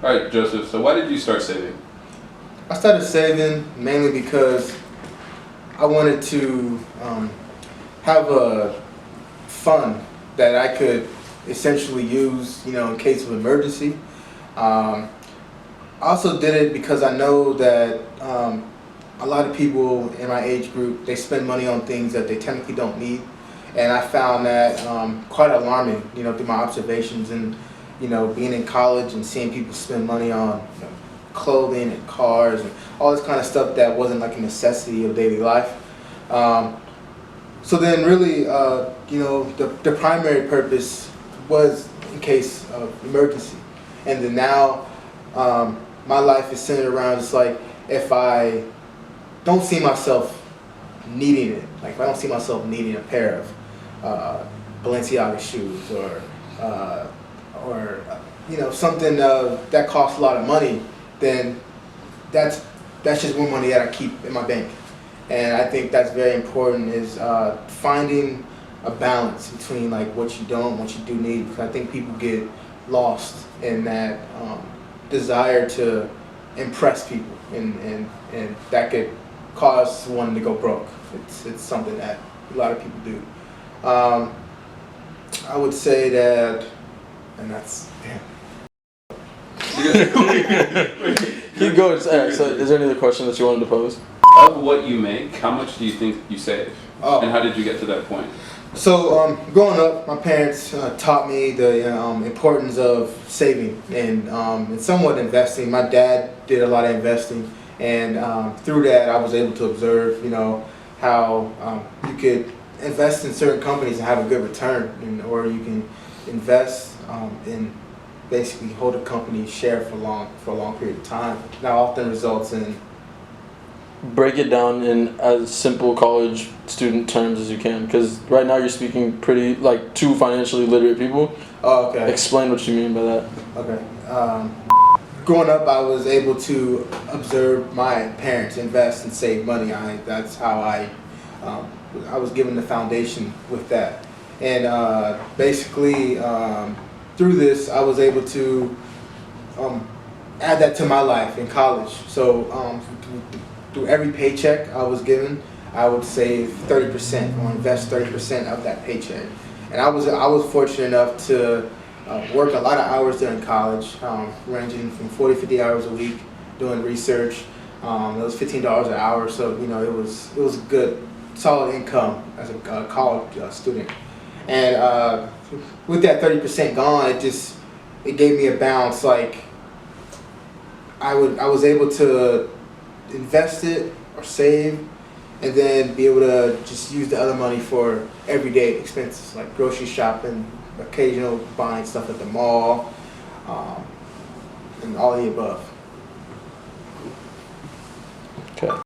All right, Joseph. So why did you start saving? I started saving mainly because I wanted to have a fund that I could essentially use, in case of emergency. I also did it because I know that a lot of people in my age group, they spend money on things that they technically don't need. And I found that quite alarming, through my observations and, being in college and seeing people spend money on clothing and cars and all this kind of stuff that wasn't like a necessity of daily life. So then really, the primary purpose was in case of emergency. And then now, my life is centered around just like if I don't see myself needing it, like if I don't see myself needing a pair of Balenciaga shoes or something that costs a lot of money, then that's just more money that I keep in my bank. And I think that's very important is finding a balance between like what you don't, what you do need. Because I think people get lost in that desire to impress people, and that could cause one to go broke. It's something that a lot of people do. I would say that, and that's damn. Keep going. So is there any other question that you wanted to pose? Of what you make, how much do you think you save? Oh. And how did you get to that point? So growing up, my parents taught me the importance of saving and somewhat investing. My dad did a lot of investing, and through that, I was able to observe, how you could invest in certain companies and have a good return, or you can invest in basically hold a company's share for a long period of time. That often results in. Break it down in as simple college student terms as you can, because right now you're speaking pretty like two financially literate people. Oh, okay. Explain what you mean by that. Okay. Growing up, I was able to observe my parents invest and save money. That's how I was given the foundation with that, and basically through this, I was able to add that to my life in college. So through every paycheck I was given, I would save 30% or invest 30% of that paycheck. And I was fortunate enough to work a lot of hours during college, ranging from 40, 50 hours a week doing research. It was $15 an hour, so it was a good, solid income as a college student. And with that 30% gone, it gave me a balance. Like I was able to invest it or save, and then be able to just use the other money for everyday expenses like grocery shopping, occasional buying stuff at the mall, and all of the above.